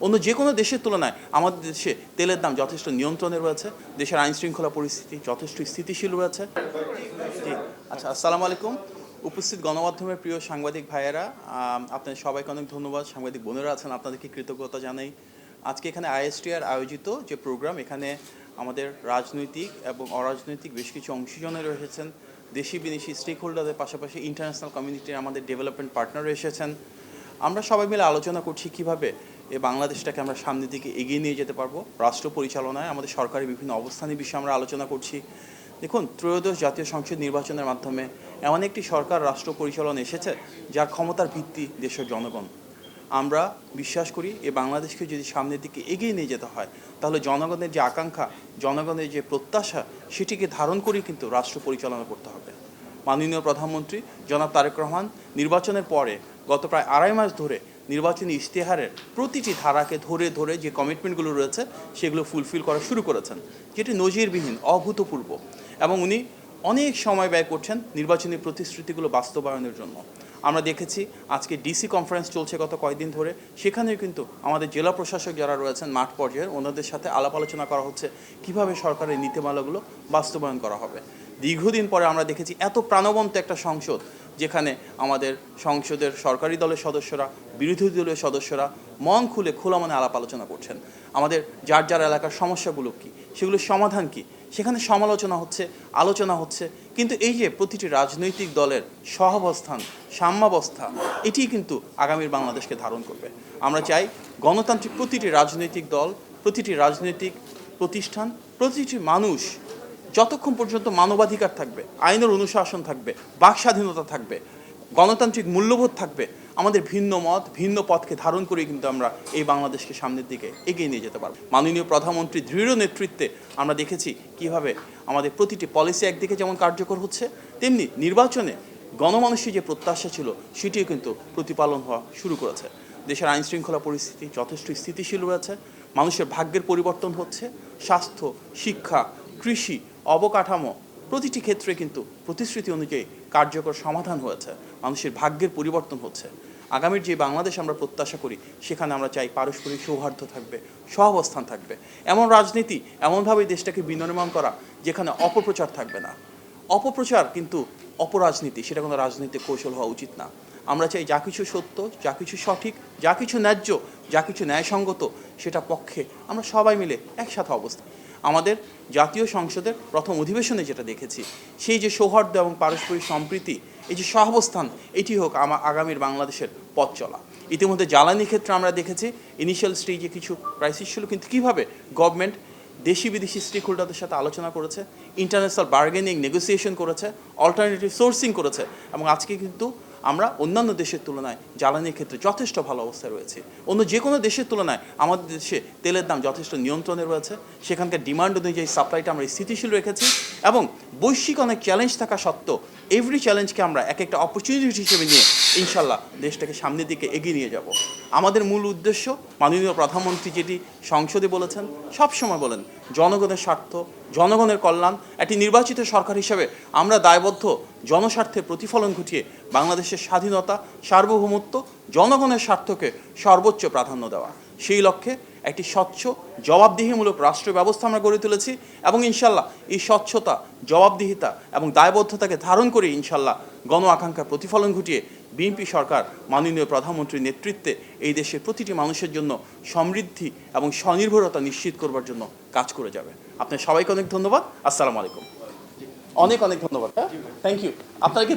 অন্য যে কোনো দেশের তুলনায় আমাদের দেশে তেলের দাম যথেষ্ট নিয়ন্ত্রণে রয়েছে, দেশের আইন শৃঙ্খলা পরিস্থিতি যথেষ্ট স্থিতিশীল রয়েছে। জি, আচ্ছা, আসসালামু আলাইকুম। উপস্থিত গণমাধ্যমের প্রিয় সাংবাদিক ভাইয়েরা, আপনাদের সবাইকে অনেক ধন্যবাদ। সাংবাদিক বোনেরা আছেন, আপনাদেরকে কৃতজ্ঞতা জানাই। আজকে এখানে আইএসটিআর আয়োজিত যে প্রোগ্রাম, এখানে আমাদের রাজনৈতিক এবং অরাজনৈতিক বেশ কিছু অংশীজনের এসেছেন, দেশি বিদেশি স্টেক হোল্ডারদের পাশাপাশি ইন্টারন্যাশনাল কমিউনিটির আমাদের ডেভেলপমেন্ট পার্টনারও এসেছেন। আমরা সবাই মিলে আলোচনা করছি কীভাবে এই বাংলাদেশটাকে আমরা সামনের দিকে এগিয়ে নিয়ে যেতে পারবো। রাষ্ট্র পরিচালনায় আমাদের সরকারি বিভিন্ন অবস্থানের বিষয়ে আমরা আলোচনা করছি। দেখুন, ত্রয়োদশ জাতীয় সংসদ নির্বাচনের মাধ্যমে এমন একটি সরকার রাষ্ট্র পরিচালনা এসেছে যার ক্ষমতার ভিত্তি দেশের জনগণ। আমরা বিশ্বাস করি এই বাংলাদেশকে যদি সামনের দিকে এগিয়ে নিয়ে যেতে হয়, তাহলে জনগণের যে আকাঙ্ক্ষা, জনগণের যে প্রত্যাশা, সেটিকে ধারণ করেই কিন্তু রাষ্ট্র পরিচালনা করতে হবে। মাননীয় প্রধানমন্ত্রী জনাব তারেক রহমান নির্বাচনের পরে গত প্রায় আড়াই মাস ধরে নির্বাচনী ইশতেহারের প্রতিটি ধারাকে ধরে ধরে যে কমিটমেন্টগুলো রয়েছে সেগুলো ফুলফিল করা শুরু করেছেন, যেটি নজিরবিহীন, অভূতপূর্ব। এবং উনি অনেক সময় ব্যয় করছেন নির্বাচনী প্রতিশ্রুতিগুলো বাস্তবায়নের জন্য। আমরা দেখেছি আজকে ডিসি কনফারেন্স চলছে গত কয়েকদিন ধরে, সেখানেও কিন্তু আমাদের জেলা প্রশাসক যারা রয়েছেন মাঠ পর্যায়ের, ওনাদের সাথে আলাপ আলোচনা করা হচ্ছে কীভাবে সরকারের নীতিমালাগুলো বাস্তবায়ন করা হবে। দীর্ঘদিন পরে আমরা দেখেছি এত প্রাণবন্ত একটা সংসদ, যেখানে আমাদের সংসদের সরকারি দলের সদস্যরা, বিরোধী দলীয় সদস্যরা মন খুলে খোলা মনে আলাপ আলোচনা করছেন। আমাদের যার যার এলাকার সমস্যাগুলো কী, সেগুলোর সমাধান কী, সেখানে সমালোচনা হচ্ছে, আলোচনা হচ্ছে। কিন্তু এই যে প্রতিটি রাজনৈতিক দলের সহাবস্থান, সাম্যাবস্থা, এটি কিন্তু আগামীর বাংলাদেশকে ধারণ করবে। আমরা চাই গণতান্ত্রিক প্রতিটি রাজনৈতিক দল, প্রতিটি রাজনৈতিক প্রতিষ্ঠান, প্রতিটি মানুষ যতক্ষণ পর্যন্ত মানবাধিকার থাকবে, আইনের অনুশাসন থাকবে, বাক স্বাধীনতা থাকবে, গণতান্ত্রিক মূল্যবোধ থাকবে, আমাদের ভিন্ন মত, ভিন্ন পথকে ধারণ করে কিন্তু আমরা এই বাংলাদেশকে সামনের দিকে এগিয়ে নিয়ে যেতে পারব। মাননীয় প্রধানমন্ত্রীর দৃঢ় নেতৃত্বে আমরা দেখেছি কিভাবে আমাদের প্রতিটি পলিসি একদিকে যেমন কার্যকর হচ্ছে, তেমনি নির্বাচনে গণমানুষের যে প্রত্যাশা ছিল সেটিও কিন্তু প্রতিপালন হওয়া শুরু করেছে। দেশের আইন শৃঙ্খলা পরিস্থিতি যথেষ্ট স্থিতিশীল রয়েছে, মানুষের ভাগ্যের পরিবর্তন হচ্ছে, স্বাস্থ্য, শিক্ষা, কৃষি, অবকাঠামো প্রতিটি ক্ষেত্রে কিন্তু প্রতিশ্রুতি অনুযায়ী কার্যকর সমাধান হয়েছে, মানুষের ভাগ্যের পরিবর্তন হচ্ছে। আগামীর যে বাংলাদেশ আমরা প্রত্যাশা করি, সেখানে আমরা চাই পারস্পরিক সৌহার্দ্য থাকবে, সহাবস্থান থাকবে, এমন রাজনীতি, এমনভাবেই দেশটাকে বিনির্মাণ করা যেখানে অপপ্রচার থাকবে না। অপপ্রচার কিন্তু অপরাজনীতি, সেটা কোনো রাজনৈতিক কৌশল হওয়া উচিত না। আমরা চাই যা কিছু সত্য, যা কিছু সঠিক, যা কিছু ন্যায্য, যা কিছু ন্যায়সঙ্গত, সেটা পক্ষে আমরা সবাই মিলে একসাথে অবস্থান। আমাদের জাতীয় সংসদের প্রথম অধিবেশনে যেটা দেখেছি, সেই যে সৌহার্দ্য এবং পারস্পরিক সম্প্রীতি, এই যে সহাবস্থান, এটি হোক আগামীর বাংলাদেশের পথ চলা। ইতিমধ্যে জ্বালানি ক্ষেত্রে আমরা দেখেছি ইনিশিয়াল স্টেজে কিছু ক্রাইসিস ছিল, কিন্তু কীভাবে গভর্নমেন্ট দেশি বিদেশি স্টেক হোল্ডারদের সাথে আলোচনা করেছে, ইন্টারন্যাশনাল বার্গেনিং, নেগোসিয়েশন করেছে, অল্টারনেটিভ সোর্সিং করেছে, এবং আজকে কিন্তু আমরা অন্যান্য দেশের তুলনায় জ্বালানির ক্ষেত্রে যথেষ্ট ভালো অবস্থায় রয়েছে। অন্য যে কোনো দেশের তুলনায় আমাদের দেশে তেলের দাম যথেষ্ট নিয়ন্ত্রণে রয়েছে, সেখানকার ডিমান্ড অনুযায়ী সাপ্লাইটা আমরা স্থিতিশীল রেখেছি, এবং বৈশ্বিক অনেক চ্যালেঞ্জ থাকা সত্ত্বেও এভরি চ্যালেঞ্জকে আমরা এক একটা অপরচুনিটি হিসেবে নিয়ে ইনশাল্লাহ দেশটাকে সামনের দিকে এগিয়ে নিয়ে যাব। আমাদের মূল উদ্দেশ্য, মাননীয় প্রধানমন্ত্রী যেটি সংসদে বলেছেন, সবসময় বলেন, জনগণের স্বার্থ, জনগণের কল্যাণ। একটি নির্বাচিত সরকার হিসেবে আমরা দায়বদ্ধ জনস্বার্থের প্রতিফলন ঘটিয়ে বাংলাদেশের স্বাধীনতা, সার্বভৌমত্ব, জনগণের স্বার্থকে সর্বোচ্চ প্রাধান্য দেওয়া। সেই লক্ষ্যে একটি স্বচ্ছ, জবাবদিহিমূলক রাষ্ট্র ব্যবস্থা আমরা গড়ে তুলেছি, এবং ইনশাল্লাহ এই স্বচ্ছতা, জবাবদিহিতা এবং দায়বদ্ধতাকে ধারণ করে ইনশাল্লাহ গণ আকাঙ্ক্ষার প্রতিফলন ঘটিয়ে বিএনপি সরকার মাননীয় প্রধানমন্ত্রীর নেতৃত্বে এই দেশের প্রতিটি মানুষের জন্য সমৃদ্ধি এবং স্বনির্ভরতা নিশ্চিত করবার জন্য কাজ করে যাবে। আপনার সবাইকে অনেক ধন্যবাদ। আসসালামু আলাইকুম। অনেক অনেক ধন্যবাদ। হ্যাঁ, থ্যাংক ইউ আপনাকে।